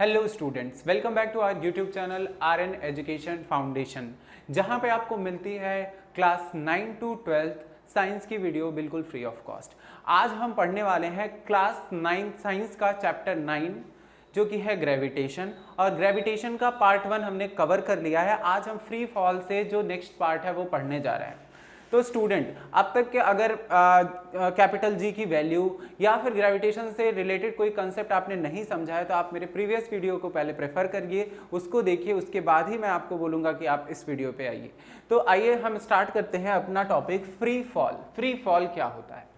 Hello students, welcome back to our YouTube channel RN education foundation, जहां पे आपको मिलती है क्लास 9 to 12 साइंस की वीडियो बिल्कुल फ्री ऑफ कॉस्ट। आज हम पढ़ने वाले हैं क्लास 9 साइंस का चैप्टर 9 जो कि है ग्रेविटेशन, और ग्रेविटेशन का पार्ट 1 हमने कवर कर लिया है। आज हम फ्री फॉल से जो नेक्स्ट पार्ट है वो पढ़ने जा रहे हैं। तो स्टूडेंट, अब तक के अगर कैपिटल जी की वैल्यू या फिर ग्रेविटेशन से रिलेटेड कोई कंसेप्ट आपने नहीं समझा है तो आप मेरे प्रीवियस वीडियो को पहले प्रेफर करिए, उसको देखिए, उसके बाद ही मैं आपको बोलूँगा कि आप इस वीडियो पे आइए। तो आइए हम स्टार्ट करते हैं अपना topic free fall. Free fall क्या होता है?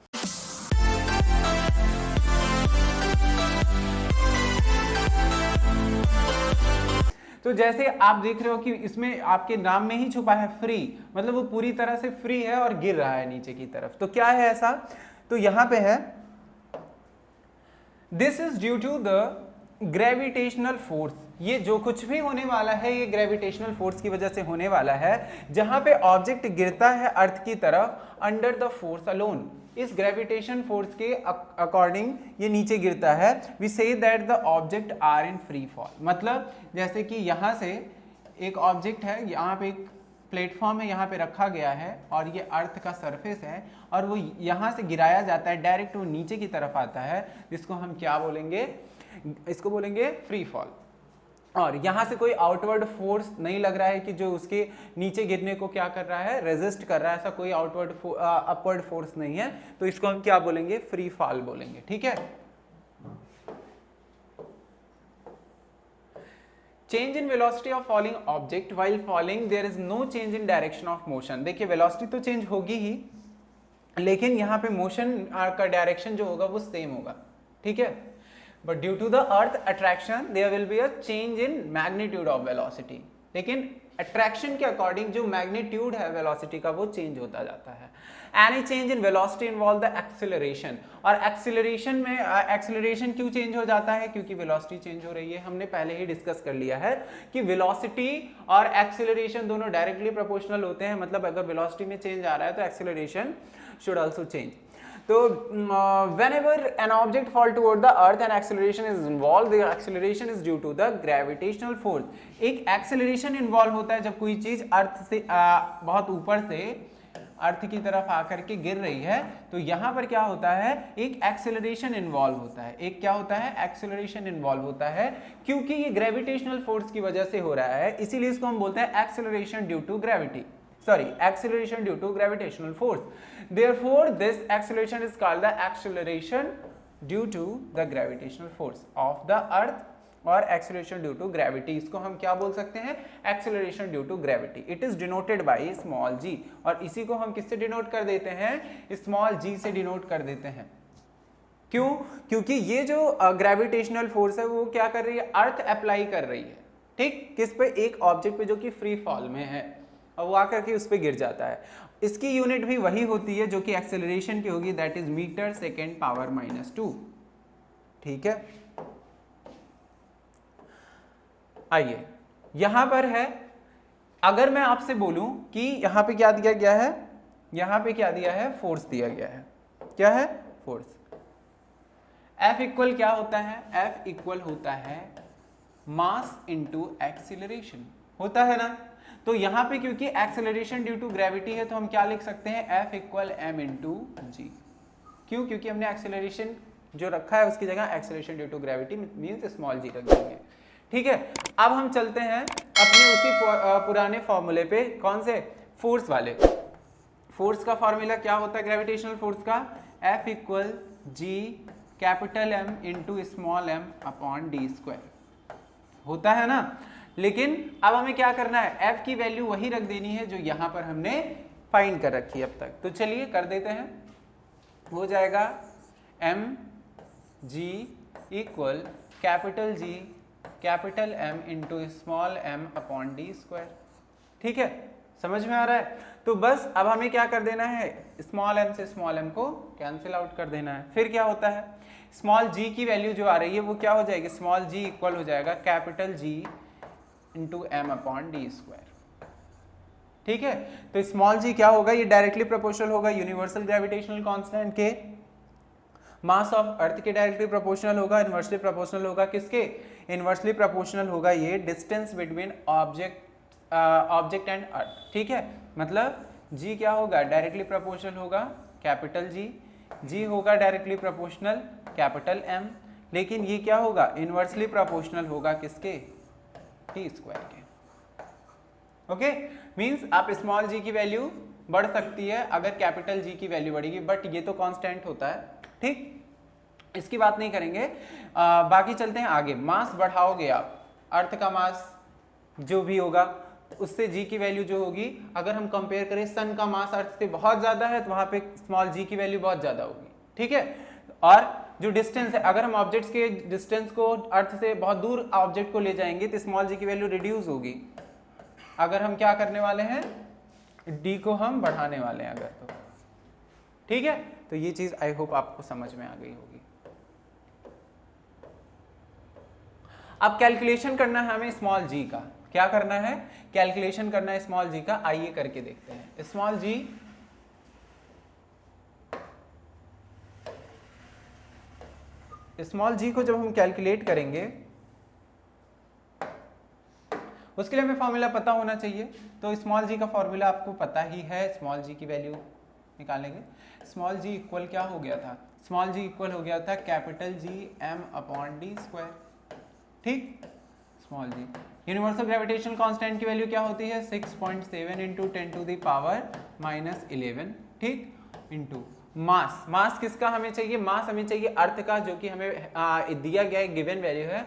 तो जैसे आप देख रहे हो कि इसमें आपके नाम में ही छुपा है फ्री, मतलब वो पूरी तरह से फ्री है और गिर रहा है नीचे की तरफ। तो क्या है ऐसा? तो यहां पे है this is due to the gravitational force. ये जो कुछ भी होने वाला है ये ग्रेविटेशनल फोर्स की वजह से होने वाला है। जहां पे ऑब्जेक्ट गिरता है अर्थ की तरफ अंडर द फोर्स अलोन, इस ग्रेविटेशन फोर्स के अकॉर्डिंग ये नीचे गिरता है। We see that the object are in free fall. मतलब जैसे कि यहाँ से एक ऑब्जेक्ट है, यहाँ पे एक प्लेटफॉर्म है, यहाँ पे रखा गया है और ये अर्थ का सरफेस है और वो यहाँ से गिराया जाता है, डायरेक्ट वो नीचे की तरफ आता है, जिसको हम क्या बोलेंगे? इसको बोलेंगे फ्री फॉल। और यहाँ से कोई आउटवर्ड फोर्स नहीं लग रहा है कि जो उसके नीचे गिरने को क्या कर रहा है, रेजिस्ट कर रहा है, ऐसा कोई आउटवर्ड अपवर्ड फोर्स नहीं है, तो इसको हम क्या बोलेंगे? फ्री फॉल बोलेंगे। ठीक है। Change in velocity of falling object while falling there is no change in direction of motion. देखिए वेलोसिटी तो चेंज होगी ही, लेकिन यहाँ पे मोशन का डायरेक्शन जो होगा वो सेम होगा। ठीक है। But due to the earth attraction there will be a change in magnitude of velocity। लेकिन attraction के according जो magnitude है velocity का वो change होता जाता है। Any change in velocity involve the acceleration। और acceleration में acceleration क्यों change हो जाता है? क्योंकि velocity change हो रही है। हमने पहले ही डिस्कस कर लिया है कि velocity और acceleration दोनों directly proportional होते हैं। मतलब अगर velocity में change आ रहा है तो acceleration should also change। तो whenever an object fall toward the earth and acceleration is involved, the acceleration is due to the gravitational force। एक acceleration involve होता है जब कोई चीज अर्थ से बहुत ऊपर से अर्थ की तरफ आकर के गिर रही है, तो यहाँ पर क्या होता है? एक acceleration involve होता है। एक क्या होता है? acceleration involve होता है, क्योंकि ये gravitational force की वजह से हो रहा है, इसीलिए इसको हम बोलते हैं acceleration due to gravity। acceleration due to gravitational force। Therefore, this acceleration is called the acceleration due to the gravitational force of the earth, और acceleration due to gravity, इसको हम क्या बोल सकते हैं? acceleration due to gravity। It is denoted by small g, और इसी को हम किससे डिनोट कर देते हैं? small g से डिनोट कर देते हैं। क्यों? क्योंकि ये जो ग्रेविटेशनल फोर्स है वो क्या कर रही है? अर्थ अप्लाई कर रही है। ठीक, किस पे? एक ऑब्जेक्ट पे जो कि फ्री फॉल में है, और वो आकर के उस पर गिर जाता है। इसकी यूनिट भी वही होती है जो कि एक्सेलरेशन की होगी, that is meter second power -2। ठीक है। आइए यहां पर है, अगर मैं आपसे बोलूं कि यहां पे क्या दिया गया है? यहां पे क्या दिया है? फोर्स दिया गया है। क्या है? फोर्स। F इक्वल क्या होता है? F इक्वल होता है मास इंटू एक्सीलरेशन, होता है ना? तो यहाँ पे क्योंकि एक्सेलरेशन ड्यू टू ग्रेविटी है तो हम क्या लिख सकते हैं? F equal m into g. क्यों? क्योंकि हमने एक्सेलरेशन जो रखा है उसकी जगह acceleration due to gravity means small g रख देंगे। ठीक है। अब हम चलते हैं अपने उसी पुराने फॉर्मूले पे, कौन से? फोर्स वाले। फोर्स का फॉर्मूला क्या होता है ग्रेविटेशनल फोर्स का? F equal G capital M into small m upon D square, होता है ना? लेकिन अब हमें क्या करना है? F की वैल्यू वही रख देनी है जो यहां पर हमने फाइंड कर रखी है अब तक। तो चलिए कर देते हैं। हो जाएगा m g equal capital G capital M into small m upon D square. ठीक है, समझ में आ रहा है? तो बस अब हमें क्या कर देना है? स्मॉल m से स्मॉल m को कैंसिल आउट कर देना है। फिर क्या होता है? स्मॉल g की वैल्यू जो आ रही है वो क्या हो जाएगी? स्मॉल g इक्वल हो जाएगा capital G into m upon D square. ठीक है। तो स्मॉल g क्या होगा? ये डायरेक्टली प्रोपोर्शनल होगा यूनिवर्सल ग्रेविटेशनल कांस्टेंट के, मास ऑफ अर्थ के डायरेक्टली प्रोपोर्शनल होगा, इनवर्सली प्रोपोर्शनल होगा किसके, इनवर्सली प्रोपोर्शनल होगा ये distance between object and earth, ठीक है। मतलब जी क्या होगा, डायरेक्टली प्रोपोर्शनल होगा कैपिटल जी होगा डायरेक्टली प्रोपोर्शनल कैपिटल एम, लेकिन ये क्या होगा, इनवर्सली प्रोपोर्शनल होगा किसके, टी स्क्वायर के। ओके, मींस आप स्मॉल जी की वैल्यू बढ़ सकती है अगर कैपिटल जी की वैल्यू बढ़ेगी, बट ये तो कांस्टेंट होता है, ठीक, इसकी बात नहीं करेंगे। बाकी चलते हैं आगे। मास बढ़ाओगे आप, अर्थ का मास जो भी होगा उससे जी की वैल्यू जो होगी, अगर हम कंपेयर करें सन का मास अर्थ से बहुत ज्यादा है तो वहां पे स्मॉल जी की वैल्यू बहुत ज्यादा होगी, ठीक है। और जो डिस्टेंस है, अगर हम ऑब्जेक्ट्स के डिस्टेंस को अर्थ से बहुत दूर ऑब्जेक्ट को ले जाएंगे तो स्मॉल जी की वैल्यू रिड्यूस होगी। अगर हम क्या करने वाले हैं, डी को हम बढ़ाने वाले हैं अगर, तो ठीक है। तो ये चीज आई होप आपको समझ में आ गई होगी। अब कैलकुलेशन करना है हमें स्मॉल जी का, क्या करना है, कैलकुलेशन करना है स्मॉल जी का। आइए करके देखते हैं। स्मॉल जी को जब हम कैलकुलेट करेंगे उसके लिए हमें फॉर्मूला पता होना चाहिए। तो स्मॉल जी का फॉर्मूला आपको पता ही है, स्मॉल जी की वैल्यू निकालेंगे। स्मॉल जी इक्वल क्या हो गया था, स्मॉल जी इक्वल हो गया था capital G M upon D square, ठीक। Small G universal gravitational constant की वैल्यू क्या होती है, 6.7 इंटू 10 टू द पावर -11, ठीक, इंटू मास किसका हमें चाहिए, मास हमें चाहिए अर्थ का, जो कि हमें दिया गया है, गिवन वैल्यू है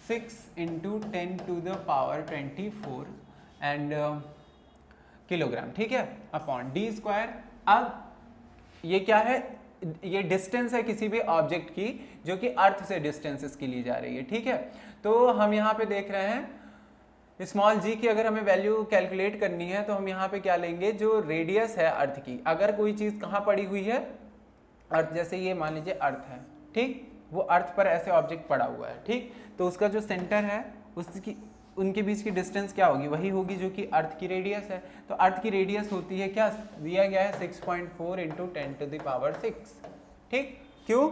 6 into 10 to the power 24 and kilogram, ठीक है, अपॉन डी स्क्वायर। अब ये क्या है, ये डिस्टेंस है किसी भी ऑब्जेक्ट की जो कि अर्थ से डिस्टेंस इसकी ली जा रही है, ठीक है। तो हम यहाँ पे देख रहे हैं स्मॉल जी की अगर हमें वैल्यू कैलकुलेट करनी है तो हम यहाँ पे क्या लेंगे, जो रेडियस है अर्थ की। अगर कोई चीज़ कहाँ पड़ी हुई है, अर्थ, जैसे ये मान लीजिए अर्थ है, ठीक, वो अर्थ पर ऐसे ऑब्जेक्ट पड़ा हुआ है, ठीक, तो उसका जो सेंटर है उसकी, उनके बीच की डिस्टेंस क्या होगी, वही होगी जो कि अर्थ की रेडियस है। तो अर्थ की रेडियस होती है क्या, दिया गया है 6.4 इंटू 10 टू द पावर 6, ठीक। क्यों,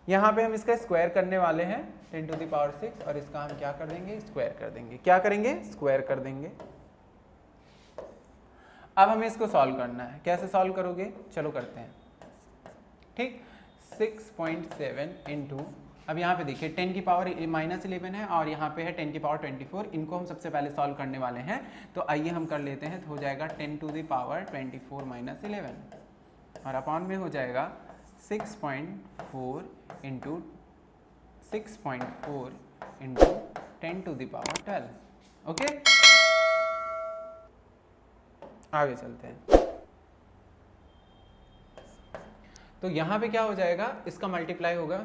यहाँ पे हम इसका स्क्वायर करने वाले हैं 10 टू द पावर 6, और इसका हम क्या कर देंगे, स्क्वायर कर देंगे। क्या करेंगे, स्क्वायर कर देंगे। अब हमें इसको सॉल्व करना है, कैसे सॉल्व करोगे, चलो करते हैं, ठीक। 6.7 इंटू, अब यहाँ पे देखिए 10 की पावर -11 है और यहाँ पे है 10 की पावर 24, इनको हम सबसे पहले सॉल्व करने वाले हैं। तो आइए हम कर लेते हैं, तो हो जाएगा 10 टू द पावर 24 -11 और अपॉन में हो जाएगा 6.4 into 6.4 into 10 to the power 12। Okay, आगे चलते हैं। तो यहाँ पे क्या हो जाएगा, इसका मल्टीप्लाई होगा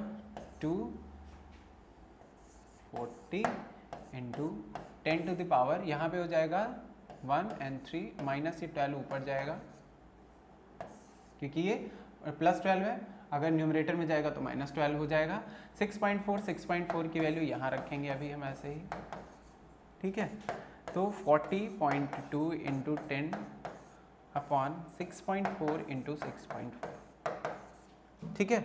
240 इंटू 10 टू द पावर, यहाँ पे हो जाएगा 1 और 3 माइनस ये 12 ऊपर जाएगा क्योंकि ये +12 है, अगर न्यूमरेटर में जाएगा तो -12 हो जाएगा। 6.4 की वैल्यू यहाँ रखेंगे अभी हम ऐसे ही, ठीक है। तो 40.2 इंटू 10 अपॉन 6.4 इंटू 6.4, ठीक है।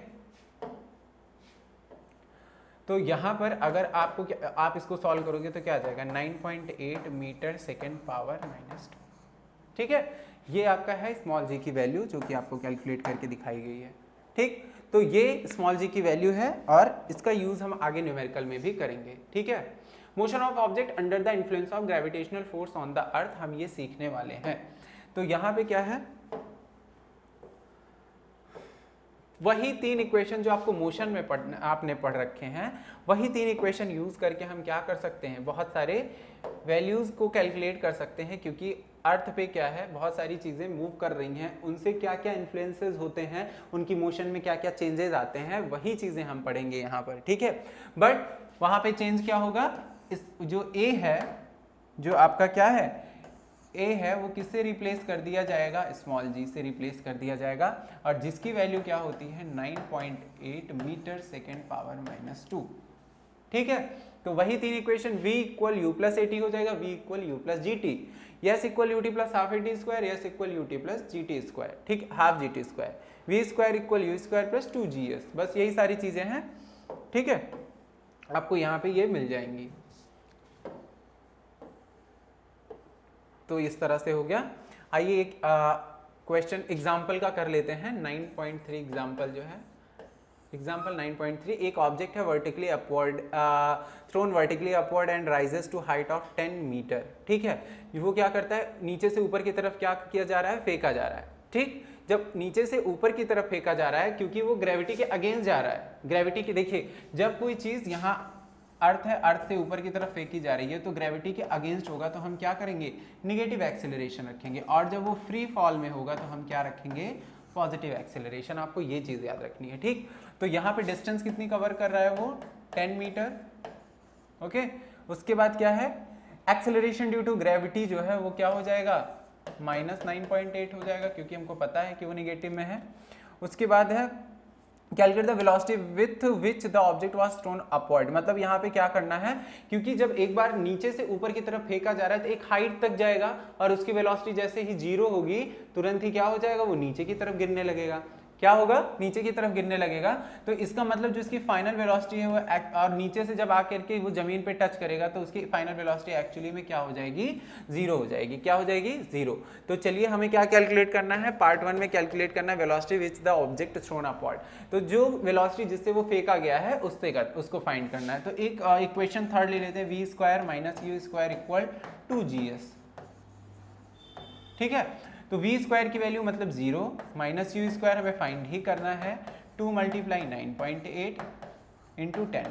तो यहाँ पर अगर आपको आप इसको सॉल्व करोगे तो क्या आ जाएगा, 9.8 मीटर सेकेंड पावर -2, ठीक है। ये आपका है स्मॉल जी की वैल्यू जो कि आपको कैलकुलेट करके दिखाई गई है, ठीक। तो ये स्मॉल जी की वैल्यू है और इसका यूज हम आगे न्यूमेरिकल में भी करेंगे, ठीक है। Motion of object under the influence of gravitational force on the earth, हम ये सीखने वाले हैं। तो यहाँ पे क्या है, वही 3 इक्वेशन जो आपको मोशन में आपने पढ़ रखे हैं, वही 3 इक्वेशन यूज करके हम क्या कर सकते हैं, बहुत सारे वैल्यूज को कैलकुलेट कर सकते हैं। क्योंकि अर्थ पे क्या है, बहुत सारी चीजें मूव कर रही हैं, उनसे क्या क्या इन्फ्लुएंसेस होते हैं, उनकी मोशन में क्या क्या चेंजेस आते हैं, वही चीजें हम पढ़ेंगे यहाँ पर, ठीक है। बट वहां पे चेंज क्या होगा, इस जो ए है, जो आपका क्या है ए है, वो किससे रिप्लेस कर दिया जाएगा, स्मॉल जी से रिप्लेस कर दिया जाएगा, और जिसकी वैल्यू क्या होती है 9.8 मीटर सेकेंड पावर -2, ठीक है। तो वही 3 equation v equal u plus a t हो जाएगा, v equal u plus g t, s equal u t plus half a t square, s equal u t plus g t square, ठीक, half g t square. v square equal u square plus 2gs, बस यही सारी चीजें हैं, ठीक है, आपको यहाँ पे ये मिल जाएंगी। तो इस तरह से हो गया। आइए एक क्वेश्चन एग्जाम्पल का कर लेते हैं। 9.3 एग्जाम्पल जो है, एग्जाम्पल 9.3, एक ऑब्जेक्ट है vertically upward, thrown vertically upward and rises to height of 10 meter, ठीक है। वो क्या करता है, नीचे से ऊपर की तरफ क्या किया जा रहा है, फेंका जा रहा है, ठीक। जब नीचे से ऊपर की तरफ फेंका जा रहा है, क्योंकि वो ग्रेविटी के अगेंस्ट जा रहा है, ग्रेविटी की, देखिए जब कोई चीज यहाँ अर्थ है, अर्थ से ऊपर की तरफ फेंकी जा रही है तो ग्रेविटी के अगेंस्ट होगा, तो हम क्या करेंगे, निगेटिव एक्सेलरेशन रखेंगे, और जब वो फ्री फॉल में होगा तो हम क्या रखेंगे, पॉजिटिव एक्सेलरेशन। आपको ये चीज याद रखनी है, ठीक। तो यहाँ पे डिस्टेंस कितनी कवर कर रहा है वो, 10 मीटर, ओके। उसके बाद क्या है, एक्सेलरेशन ड्यू टू ग्रेविटी जो है वो क्या हो जाएगा, -9.8 हो जाएगा, क्योंकि हमको पता है कि वो निगेटिव में है। उसके बाद है calculate the velocity with which the object was thrown upward, मतलब यहाँ पे क्या करना है, क्योंकि जब एक बार नीचे से ऊपर की तरफ फेंका जा रहा है तो एक हाइट तक जाएगा, और उसकी वेलोसिटी जैसे ही 0 होगी तुरंत ही क्या हो जाएगा, वो नीचे की तरफ गिरने लगेगा। क्या होगा, नीचे की तरफ गिरने लगेगा। तो इसका मतलब जो इसकी फाइनल वेलोसिटी है वो और नीचे से जब आकर के वो जमीन पे टच करेगा तो उसकी फाइनल वेलोसिटी एक्चुअली में क्या हो जाएगी, 0 हो जाएगी। क्या हो जाएगी, 0। तो चलिए हमें क्या कैलकुलेट करना है, पार्ट 1 में कैलकुलेट करना है velocity which the object throne upward. तो जो वेलोसिटी जिससे वो फेंका गया है उसको फाइंड करना है। तो एक इक्वेशन थर्ड ले लेते हैं, v square minus you square equal 2gs, ठीक है। तो v स्क्वायर की वैल्यू मतलब 0 माइनस यू स्क्वायर हमें फाइंड ही करना है, 2 मल्टीप्लाई 9.8 इंटू 10,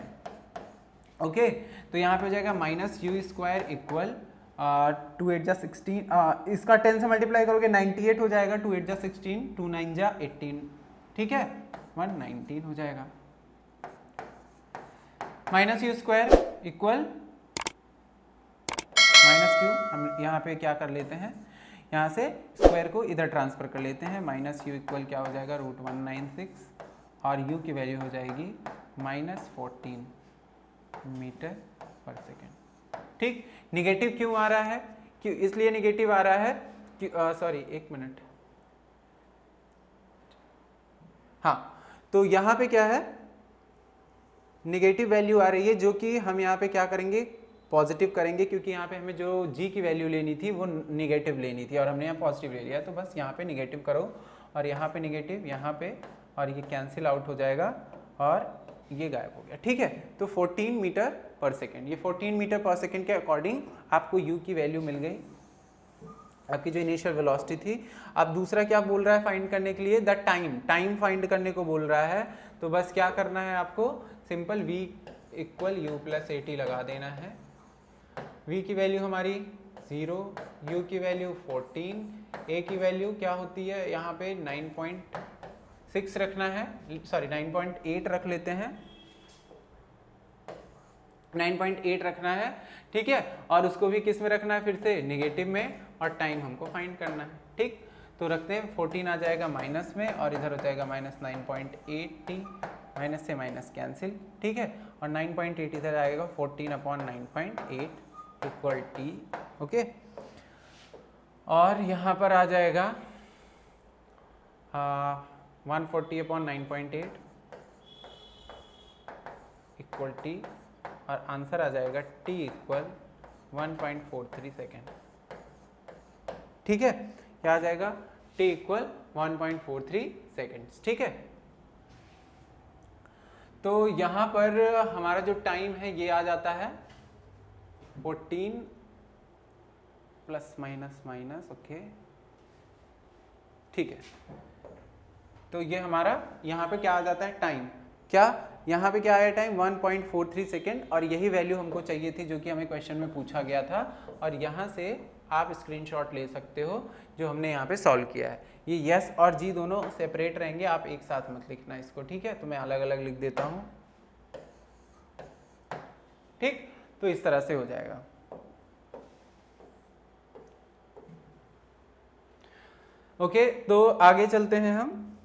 ओके। तो यहाँ पे हो जाएगा माइनस यू स्क्वायर इक्वल 2 8 जा 16, इसका 10 से मल्टीप्लाई करोगे 98 हो जाएगा, 2 8 जा 16, 2 9 जा 18, ठीक है, 119 हो जाएगा। Minus you square equal minus Q, हम यहाँ पे क्या कर लेते हैं, यहाँ से स्क्वायर को इधर ट्रांसफर कर लेते हैं, माइनस यू इक्वल क्या हो जाएगा, √196, और यू की वैल्यू हो जाएगी -14 मीटर पर सेकेंड, ठीक। निगेटिव क्यों आ रहा है, क्यों, इसलिए निगेटिव आ रहा है कि सॉरी एक मिनट, हाँ, तो यहाँ पे क्या है, निगेटिव वैल्यू आ रही है, जो कि हम यहाँ पे क्या करेंगे, पॉजिटिव करेंगे, क्योंकि यहाँ पे हमें जो g की वैल्यू लेनी थी वो निगेटिव लेनी थी और हमने यहाँ पॉजिटिव ले लिया। तो बस यहाँ पे निगेटिव करो और यहाँ पे निगेटिव, यहाँ पे, और ये कैंसिल आउट हो जाएगा और ये गायब हो गया, ठीक है। तो 14 मीटर पर सेकेंड, ये 14 मीटर पर सेकेंड के अकॉर्डिंग आपको u की वैल्यू मिल गई, आपकी जो इनिशियल वेलोसिटी थी। अब दूसरा क्या बोल रहा है फाइंड करने के लिए, द टाइम फाइंड करने को बोल रहा है। तो बस क्या करना है आपको, simple v equal you plus 80 लगा देना है। v की वैल्यू हमारी 0, u की वैल्यू 14, a की वैल्यू क्या होती है, यहाँ पे 9.6 रखना है, सॉरी 9.8 रख लेते हैं, 9.8 रखना है, ठीक है। और उसको भी किस में रखना है, फिर से निगेटिव में, और टाइम हमको फाइंड करना है, ठीक। तो रखते हैं, 14 आ जाएगा माइनस में और इधर हो जाएगा -9.8t, माइनस से माइनस कैंसिल, ठीक है। और 9.8 इधर आएगा, 14/9.8 इक्वल t, ओके। और यहाँ पर आ जाएगा 140/9.8 इक्वल t, और आंसर आ जाएगा t इक्वल 1.43 सेकेंड, ठीक है। क्या आ जाएगा, t इक्वल 1.43 सेकेंड्स, ठीक है। तो यहाँ पर हमारा जो टाइम है ये आ जाता है 14 प्लस माइनस माइनस, ओके, ठीक है। तो ये हमारा यहाँ पे क्या आ जाता है, टाइम, क्या यहाँ पे क्या आया टाइम, 1.43 सेकेंड, और यही वैल्यू हमको चाहिए थी जो कि हमें क्वेश्चन में पूछा गया था। और यहाँ से आप स्क्रीनशॉट ले सकते हो जो हमने यहाँ पे सॉल्व किया है। ये यस और जी दोनों सेपरेट रहेंगे, आप एक साथ मत लिखना इसको, ठीक है। तो मैं अलग अलग लिख देता हूँ, ठीक। तो इस तरह से हो जाएगा। ओके, तो आगे चलते हैं हम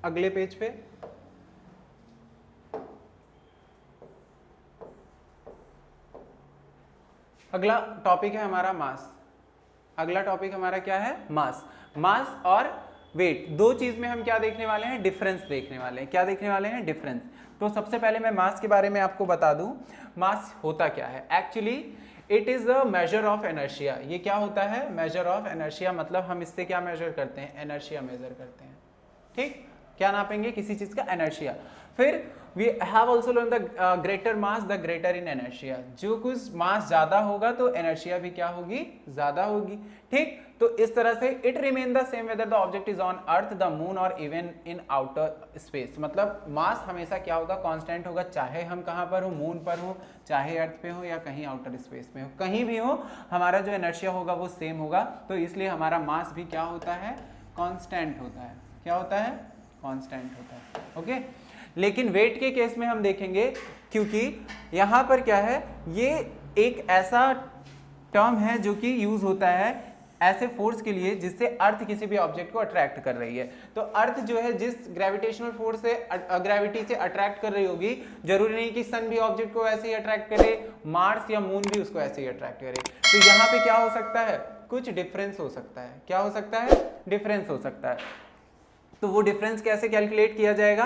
अगले पेज पे। अगला टॉपिक है हमारा मास। अगला टॉपिक हमारा क्या है, मास। मास और वेट, दो चीज में हम क्या देखने वाले हैं, डिफरेंस देखने वाले हैं। क्या देखने वाले हैं, डिफरेंस। तो सबसे पहले मैं मास के बारे में आपको बता दूं, मास होता क्या है। Actually it is a measure of inertia. ये क्या होता है, मेजर ऑफ इनर्शिया, मतलब हम इससे क्या मेजर करते हैं, इनर्शिया मेजर करते हैं। ठीक, क्या नापेंगे, किसी चीज का इनर्शिया। फिर we have also learn the greater mass the greater in inertia. जो कुछ मास ज्यादा होगा तो इनर्शिया भी क्या होगी, ज्यादा होगी। ठीक, तो इस तरह से it remain the same whether the object is on earth, the moon और इवन इन आउटर स्पेस। मतलब मास हमेशा क्या होगा, कांस्टेंट होगा, चाहे हम कहां पर हो, मून पर हो, चाहे अर्थ पे हो या कहीं आउटर स्पेस में हो, कहीं भी हो, हमारा जो इनर्शिया होगा वो सेम होगा। तो इसलिए हमारा मास भी क्या होता है, कांस्टेंट होता है। क्या होता है, कांस्टेंट होता है। ओके, लेकिन वेट के केस में हम देखेंगे, क्योंकि यहां पर क्या है, ये एक ऐसा टर्म है जो कि यूज होता है ऐसे फोर्स के लिए जिससे अर्थ किसी भी ऑब्जेक्ट को अट्रैक्ट कर रही है। तो अर्थ जो है जिस ग्रेविटेशनल फोर्स से, ग्रेविटी से अट्रैक्ट कर रही होगी, जरूरी नहीं कि सन भी ऑब्जेक्ट को ऐसे ही अट्रैक्ट करे, मार्स या मून भी उसको ऐसे ही अट्रैक्ट करे। तो यहाँ पे क्या हो सकता है, कुछ डिफरेंस हो सकता है। क्या हो सकता है, डिफरेंस हो सकता है। तो वो डिफरेंस कैसे कैलकुलेट किया जाएगा,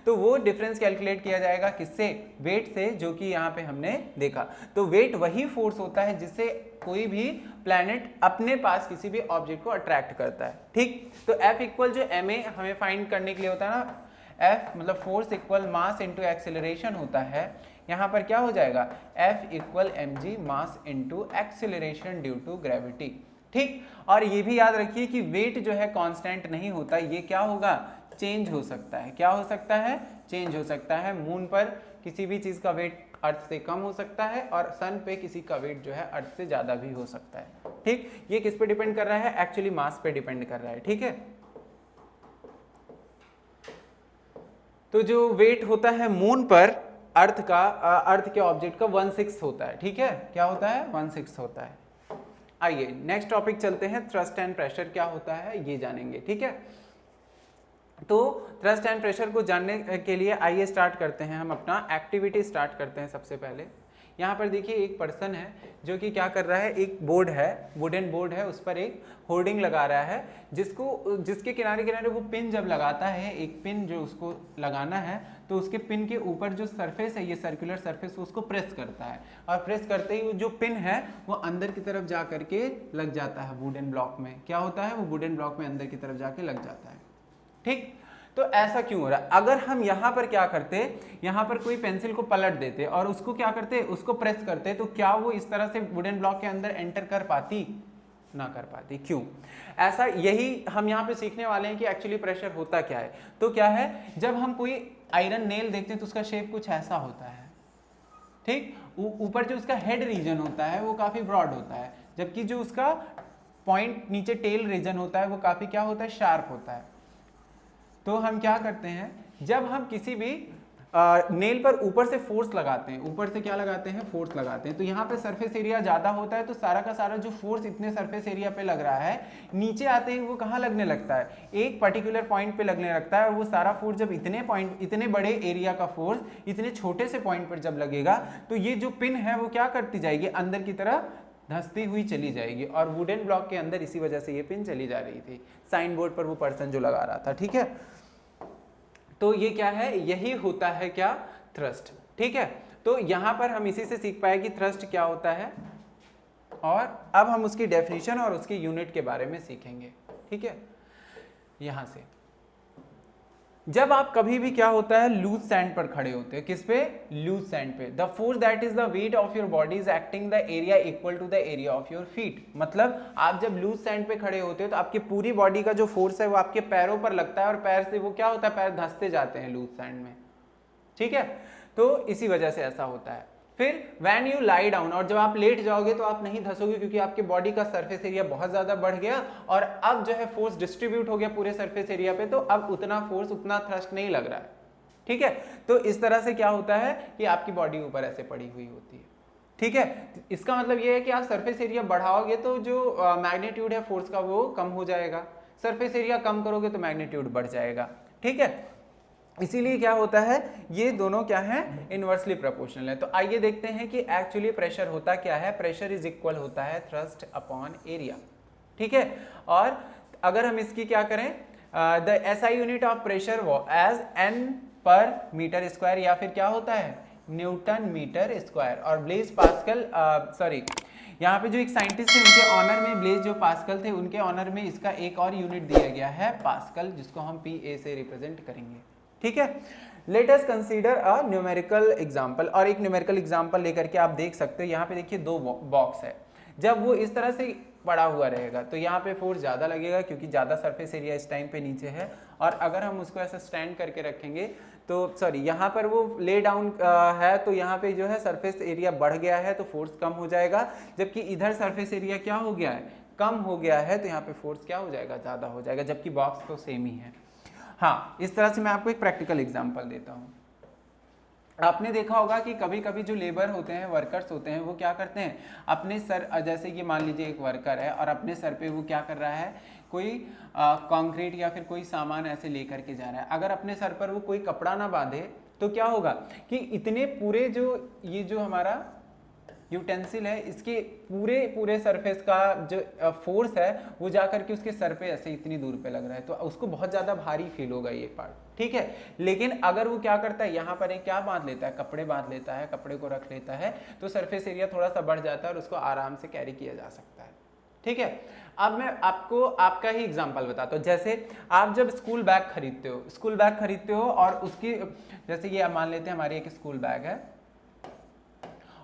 तो वो डिफरेंस कैलकुलेट किया जाएगा किससे, वेट से, जो कि यहाँ पे हमने देखा। तो वेट वही फोर्स होता है जिससे कोई भी प्लैनेट अपने पास किसी भी ऑब्जेक्ट को अट्रैक्ट करता है। ठीक, तो F इक्वल जो ma हमें फाइंड करने के लिए होता है ना, F मतलब force equal mass into acceleration होता है। यहाँ पर क्या हो जाएगा, F equal mg mass into acceleration due to gravity. ठीक, और ये भी याद रखिए कि वेट जो है कांस्टेंट नहीं होता, ये क्या होगा, चेंज हो सकता है। क्या हो सकता है, चेंज हो सकता है। मून पर किसी भी चीज का वेट अर्थ से कम हो सकता है और सन पे किसी का वेट जो है अर्थ से ज्यादा भी हो सकता है। ठीक, ये किस पे डिपेंड कर रहा है, एक्चुअली मास पे डिपेंड कर रहा है। ठीक है, तो जो वेट होता है मून पर अर्थ का, अर्थ के ऑब्जेक्ट का 1/6 होता है। ठीक है, क्या होता है, 1/6 होता है। आइए नेक्स्ट टॉपिक चलते हैं, थ्रस्ट एंड प्रेशर क्या होता है ये जानेंगे। ठीक है, तो थ्रस्ट एंड प्रेशर को जानने के लिए आइए स्टार्ट करते हैं, हम अपना एक्टिविटी स्टार्ट करते हैं। सबसे पहले यहाँ पर देखिए एक पर्सन है जो कि क्या कर रहा है, एक बोर्ड है, वुडन बोर्ड है, उस पर एक होर्डिंग लगा रहा है, जिसके किनारे किनारे वो पिन जब लगाता है, एक पिन जो उसको लगाना है, तो उसके पिन के ऊपर जो सरफेस है, ये सर्कुलर सरफेस, उसको प्रेस करता है, और प्रेस करते ही जो पिन है वो अंदर की तरफ जा करके लग जाता है वुडन ब्लॉक में। क्या होता है, वो वुडन ब्लॉक में अंदर की तरफ जाके लग जाता है। ठीक, तो ऐसा क्यों हो रहा है, अगर हम यहाँ पर क्या करते, यहाँ पर कोई पेंसिल को पलट देते और उसको क्या करते, उसको प्रेस करते, तो क्या वो इस तरह से वुडन ब्लॉक के अंदर एंटर कर पाती, ना कर पाती। क्यों ऐसा, यही हम यहाँ पे सीखने वाले हैं कि एक्चुअली प्रेशर होता क्या है। तो क्या है, जब हम कोई आयरन नेल देखते हैं तो उसका शेप कुछ ऐसा होता है। ठीक, ऊपर जो उसका हेड रीजन होता है वो काफी ब्रॉड होता है, जबकि जो उसका पॉइंट नीचे टेल रीजन होता है वो काफी क्या होता है, शार्प होता है। तो हम क्या करते हैं, जब हम किसी भी नेल पर ऊपर से फोर्स लगाते हैं, ऊपर से क्या लगाते हैं, फोर्स लगाते हैं, तो यहाँ पे सरफेस एरिया ज्यादा होता है, तो सारा का सारा जो फोर्स इतने सरफेस एरिया पे लग रहा है, नीचे आते ही वो कहाँ लगने लगता है, एक पर्टिकुलर पॉइंट पे लगने लगता है। और वो सारा फोर्स जब इतने बड़े एरिया का फोर्स इतने छोटे से पॉइंट पर जब लगेगा, तो ये जो पिन है वो क्या करती जाएगी, अंदर की तरफ धंसती हुई चली जाएगी। और वुडन ब्लॉक के अंदर इसी वजह से ये पिन चली जा रही थी, साइन बोर्ड पर वो पर्सन जो लगा रहा था। ठीक है, तो ये क्या है, यही होता है क्या, थ्रस्ट। ठीक है, तो यहां पर हम इसी से सीख पाए कि थ्रस्ट क्या होता है, और अब हम उसकी डेफिनेशन और उसकी यूनिट के बारे में सीखेंगे। ठीक है, यहां से जब आप कभी भी क्या होता है, लूज सैंड पर खड़े होते हैं, किस पे, लूज सैंड पे, the force that is the weight of your body is acting the area equal to the area of your feet. मतलब आप जब लूज सैंड पे खड़े होते हो तो आपकी पूरी बॉडी का जो फोर्स है वो आपके पैरों पर लगता है, और पैर से वो क्या होता है, पैर धंसते जाते हैं लूज सैंड में। ठीक है, तो इसी वजह से ऐसा होता है। फिर व्हेन यू लाई डाउन, और जब आप लेट जाओगे तो आप नहीं धंसोगे, क्योंकि आपके बॉडी का सरफेस एरिया बहुत ज्यादा बढ़ गया, और अब जो है फोर्स डिस्ट्रीब्यूट हो गया पूरे सरफेस एरिया पे, तो अब उतना फोर्स, उतना थ्रस्ट नहीं लग रहा है। ठीक है, तो इस तरह से क्या होता है कि आपकी बॉडी ऊपर ऐसे पड़ी हुई होती है। ठीक है, इसका मतलब ये है कि आप सरफेस एरिया बढ़ाओगे तो जो मैग्नीट्यूड है फोर्स का वो कम हो जाएगा, सरफेस एरिया कम करोगे तो मैग्नीट्यूड बढ़ जाएगा। ठीक है, इसीलिए क्या होता है, ये दोनों क्या है, इनवर्सली प्रोपोर्शनल है। तो आइए देखते हैं कि एक्चुअली प्रेशर होता क्या है। प्रेशर इज इक्वल होता है थ्रस्ट अपॉन एरिया। ठीक है, और अगर हम इसकी क्या करें, the SI unit of pressure as N per metre square, या फिर क्या होता है न्यूटन मीटर स्क्वायर। और ब्लेज पास्कल, सॉरी यहाँ पे जो एक साइंटिस्ट थे उनके ऑनर में, ब्लेज जो पास्कल थे उनके ऑनर में इसका एक और यूनिट दिया गया है पास्कल, जिसको हम PA से रिप्रेजेंट करेंगे। ठीक है, let us consider a numerical example. और एक न्यूमेरिकल एग्जांपल लेकर के आप देख सकते हो, यहाँ पे देखिए 2 बॉक्स है। जब वो इस तरह से पड़ा हुआ रहेगा तो यहाँ पे फोर्स ज़्यादा लगेगा क्योंकि ज़्यादा सरफेस एरिया इस टाइम पे नीचे है। और अगर हम उसको ऐसा स्टैंड करके रखेंगे तो सॉरी यहाँ पर वो ले डाउन है तो यहाँ पे जो है सरफेस एरिया बढ़ गया है तो फोर्स कम हो जाएगा, जबकि इधर सरफेस एरिया क्या हो गया है कम हो गया है तो यहाँ पे फोर्स क्या हो जाएगा ज़्यादा हो जाएगा, जबकि बॉक्स तो सेम ही है। हाँ, इस तरह से मैं आपको एक प्रैक्टिकल एग्जाम्पल देता हूँ। आपने देखा होगा कि कभी कभी जो लेबर होते हैं, वर्कर्स होते हैं, वो क्या करते हैं अपने सर, जैसे कि मान लीजिए एक वर्कर है और अपने सर पे वो क्या कर रहा है, कोई कंक्रीट या फिर कोई सामान ऐसे लेकर के जा रहा है। अगर अपने सर पर वो कोई कपड़ा ना बांधे तो क्या होगा कि इतने पूरे जो ये जो हमारा यूटेंसिल है इसके पूरे सरफेस का जो फोर्स है वो जाकर के उसके सर पे ऐसे इतनी दूर पे लग रहा है, तो उसको बहुत ज़्यादा भारी फील होगा ये पार्ट। ठीक है, लेकिन अगर वो क्या करता है यहाँ पर एक क्या बांध लेता है, कपड़े बांध लेता है, कपड़े को रख लेता है तो सरफेस एरिया थोड़ा सा बढ़ जाता है और उसको आराम से कैरी किया जा सकता है। ठीक है, अब मैं आपको आपका ही एग्जांपल बताता हूँ। जैसे आप जब स्कूल बैग खरीदते हो और उसकी, जैसे ये मान लेते हैं हमारी एक स्कूल बैग है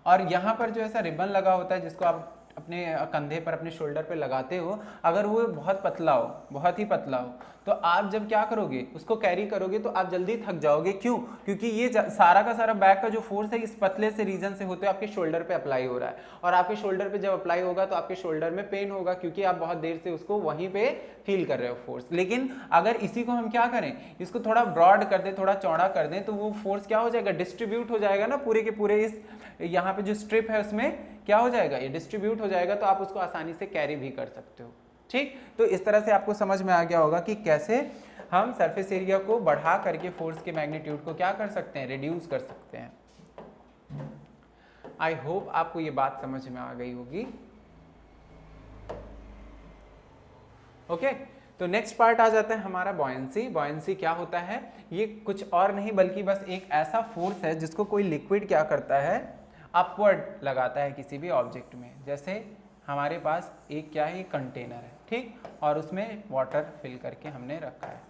और यहाँ पर जो ऐसा रिबन लगा होता है जिसको आप अपने कंधे पर, अपने शोल्डर पे लगाते हो, अगर वो बहुत पतला हो, बहुत ही पतला हो, तो आप जब क्या करोगे उसको कैरी करोगे तो आप जल्दी थक जाओगे। क्यों? क्योंकि ये सारा का सारा बैग का जो फोर्स है इस पतले से रीजन से होते हुए आपके शोल्डर पे अप्लाई हो रहा है, और आपके शोल्डर पे जब अप्लाई होगा तो आपके शोल्डर में पेन होगा क्योंकि आप बहुत देर से उसको वहीं पे फील कर रहे हो फोर्स। लेकिन अगर इसी को हम क्या करें, इसको थोड़ा ब्रॉड कर दें, थोड़ा चौड़ा कर दें, तो वो फोर्स क्या हो जाएगा, डिस्ट्रीब्यूट हो जाएगा ना पूरे के पूरे इस यहाँ पे जो स्ट्रिप है उसमें क्या हो जाएगा, ये डिस्ट्रीब्यूट हो जाएगा, तो आप उसको आसानी से कैरी भी कर सकते हो। ठीक, तो इस तरह से आपको समझ में आ गया होगा कि कैसे हम सरफेस एरिया को बढ़ा करके फोर्स के मैग्नीट्यूड को क्या कर सकते हैं, रिड्यूस कर सकते हैं। आई होप आपको ये बात समझ में आ गई होगी। ओके, तो नेक्स्ट पार्ट आ जाता है हमारा बॉयंसी। बॉयंसी क्या होता है, ये कुछ और नहीं बल्कि बस एक ऐसा फोर्स है जिसको कोई लिक्विड क्या करता है, अपवर्ड लगाता है किसी भी ऑब्जेक्ट में। जैसे हमारे पास एक क्या है, कंटेनर है, ठीक, और उसमें वाटर फिल करके हमने रखा है।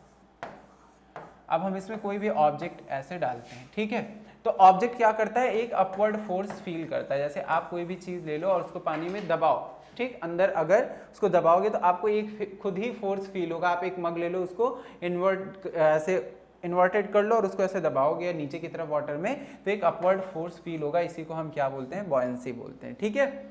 अब हम इसमें कोई भी ऑब्जेक्ट ऐसे डालते हैं, ठीक है, तो ऑब्जेक्ट क्या करता है, एक अपवर्ड फोर्स फील करता है। जैसे आप कोई भी चीज ले लो और उसको पानी में दबाओ, ठीक, अंदर अगर उसको दबाओगे तो आपको एक खुद ही फोर्स फील होगा। आप एक मग ले लो, उसको ऐसे इन्वर्टेड कर लो और उसको ऐसे दबाओगे नीचे की तरफ वाटर में, तो एक अपवर्ड फोर्स फील होगा। इसी को हम क्या बोलते हैं, बॉयंसी बोलते हैं। ठीक है,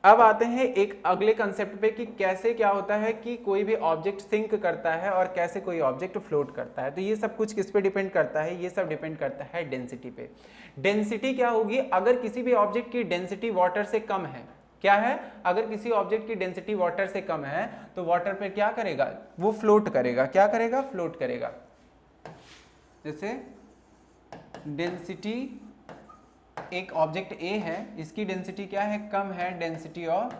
अब आते हैं एक अगले कंसेप्ट पे कि कैसे क्या होता है कि कोई भी ऑब्जेक्ट सिंक करता है और कैसे कोई ऑब्जेक्ट फ्लोट करता है। तो ये सब कुछ किस पे डिपेंड करता है, ये सब डिपेंड करता है डेंसिटी पे। डेंसिटी क्या होगी, अगर किसी भी ऑब्जेक्ट की डेंसिटी वाटर से कम है, क्या है, अगर किसी ऑब्जेक्ट की डेंसिटी वाटर से कम है तो वाटर पे क्या करेगा, वो फ्लोट करेगा। क्या करेगा, फ्लोट करेगा। जैसे डेंसिटी एक ऑब्जेक्ट A है, इसकी डेंसिटी क्या है, कम है, डेंसिटी ऑफ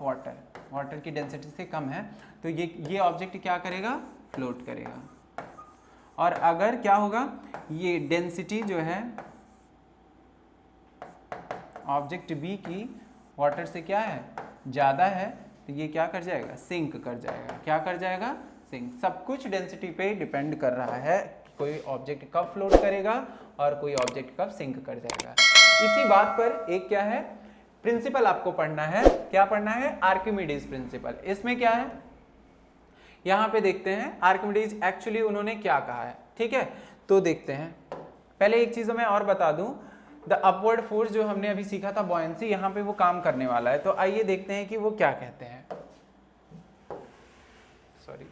वाटर, वाटर की डेंसिटी से कम है, तो ये ऑब्जेक्ट क्या करेगा, फ्लोट करेगा। और अगर क्या होगा, ये डेंसिटी जो है ऑब्जेक्ट B की वाटर से क्या है, ज़्यादा है, तो ये क्या कर जाएगा, सिंक कर जाएगा। क्या कर जाएगा, सिंक। सब कुछ डेंसिटी पे डिपेंड कर रहा है, कोई ऑब्जेक्ट कब फ्लोट करेगा और कोई ऑब्जेक्ट कब सिंक कर जाएगा। इसी बात पर एक क्या है, प्रिंसिपल आपको पढ़ना है। क्या पढ़ना है, आर्किमिडीज प्रिंसिपल। इसमें क्या है, यहाँ पे देखते हैं आर्किमिडीज एक्चुअली उन्होंने क्या कहा है। ठीक है, तो देखते हैं। पहले एक चीज मैं और बता दूं, द अपवर्ड फोर्स जो हमने अभी सीखा था बॉयंसी, यहाँ पे वो काम करने वाला है। तो आइए देखते हैं कि वो क्या कहते हैं। Sorry,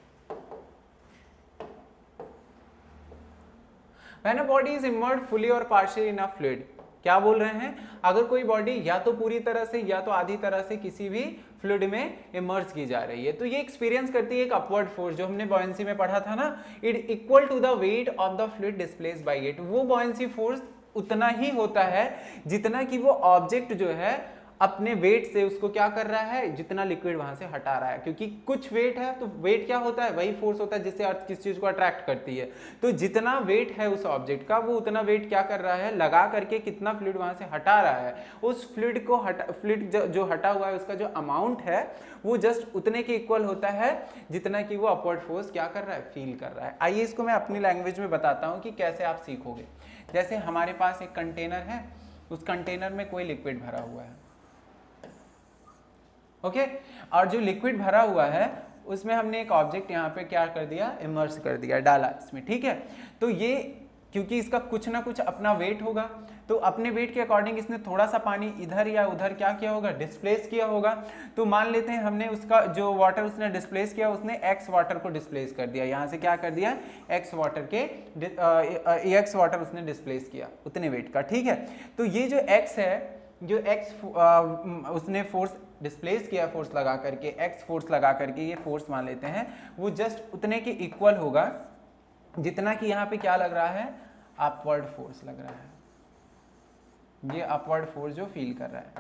When a body is immersed fully or partially in a fluid, क्या बोल रहे हैं, अगर कोई बॉडी या तो पूरी तरह से या तो आधी तरह से किसी भी फ्लूइड में इमर्ज की जा रही है, तो ये एक्सपीरियंस करती है एक अपवर्ड फोर्स, जो हमने बॉयंसी में पढ़ा था ना, it equal to the weight of the fluid displaced by it. वो बॉयंसी फोर्स उतना ही होता है जितना कि वो ऑब्जेक्ट जो है अपने वेट से उसको क्या कर रहा है, जितना लिक्विड वहां से हटा रहा है, क्योंकि कुछ वेट है तो वेट क्या होता है, वही फोर्स होता है जिससे अर्थ किस चीज को अट्रैक्ट करती है। तो जितना वेट है उस ऑब्जेक्ट का, वो उतना वेट क्या कर रहा है, लगा करके कितना फ्लूइड वहां से हटा रहा है, उस फ्लूइड को फ्लूइड जो हटा हुआ है उसका जो अमाउंट है वो जस्ट उतने के इक्वल होता है जितना कि वो अपवर्ड फोर्स क्या कर रहा है, फील कर रहा है। आइए इसको मैं अपनी लैंग्वेज में बताता हूँ कि कैसे आप सीखोगे। जैसे हमारे पास एक कंटेनर है, उस कंटेनर में कोई लिक्विड भरा हुआ है, ओके और जो लिक्विड भरा हुआ है उसमें हमने एक ऑब्जेक्ट यहाँ पे क्या कर दिया, इमर्स कर दिया, डाला इसमें, ठीक है। तो ये क्योंकि इसका कुछ ना कुछ अपना वेट होगा, तो अपने वेट के अकॉर्डिंग इसने थोड़ा सा पानी इधर या उधर क्या किया होगा, डिस्प्लेस किया होगा। तो मान लेते हैं हमने उसका जो वाटर उसने डिस्प्लेस किया, उसने एक्स वाटर को डिस्प्लेस कर दिया, यहाँ से क्या कर दिया, एक्स वाटर उसने डिस्प्लेस किया उतने वेट का, ठीक है। तो ये जो एक्स है, जो एक्स उसने फोर्स डिस्प्लेस किया, फोर्स लगा करके, एक्स फोर्स लगा करके, ये फोर्स मान लेते हैं, वो जस्ट उतने के इक्वल होगा जितना कि यहाँ पे क्या लग रहा है, अपवर्ड फोर्स लग रहा है, ये अपवर्ड फोर्स जो फील कर रहा है,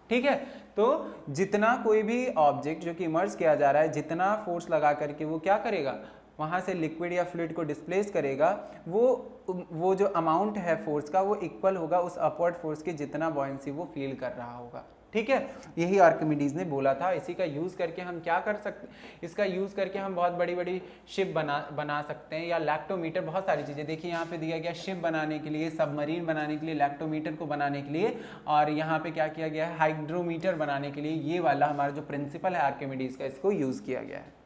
ठीक है। तो जितना कोई भी ऑब्जेक्ट जो कि इमर्स किया जा रहा है, जितना फोर्स लगा करके वो क्या करेगा, वहां से लिक्विड या फ्लूइड को डिस्प्लेस करेगा, वो जो अमाउंट है फोर्स का वो इक्वल होगा उस अपवर्ड फोर्स के जितना बॉयंसी वो फील कर रहा होगा, ठीक है। यही आर्किमिडीज ने बोला था। इसी का यूज करके हम क्या कर सकते, इसका यूज करके हम बहुत बड़ी बड़ी शिप बना सकते हैं, या लैक्टोमीटर, बहुत सारी चीजें। देखिए यहाँ पे दिया गया शिप बनाने के लिए, सबमरीन बनाने के लिए, लैक्टोमीटर को बनाने के लिए, और यहाँ पे क्या किया गया है, हाइड्रोमीटर बनाने के लिए। ये वाला हमारा जो प्रिंसिपल है आर्किमिडीज का, इसको यूज किया गया है।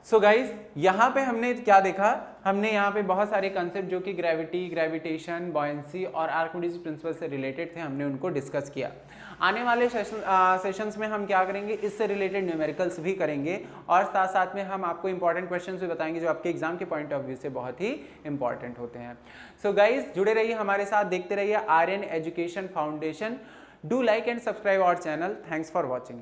सो गाइज यहाँ पे हमने क्या देखा, हमने यहाँ पे बहुत सारे कंसेप्ट जो कि ग्रेविटी, ग्रेविटेशन, बॉयंसी और आर्किमिडीज प्रिंसिपल से रिलेटेड थे, हमने उनको डिस्कस किया। आने वाले सेशंस में हम क्या करेंगे, इससे रिलेटेड न्यूमेरिकल्स भी करेंगे, और साथ साथ में हम आपको इंपॉर्टेंट क्वेश्चंस भी बताएंगे जो आपके एग्जाम के पॉइंट ऑफ व्यू से बहुत ही इंपॉर्टेंट होते हैं। सो गाइज जुड़े रहिए हमारे साथ, देखते रहिए Aryan education foundation. Do like and subscribe our channel. Thanks for watching.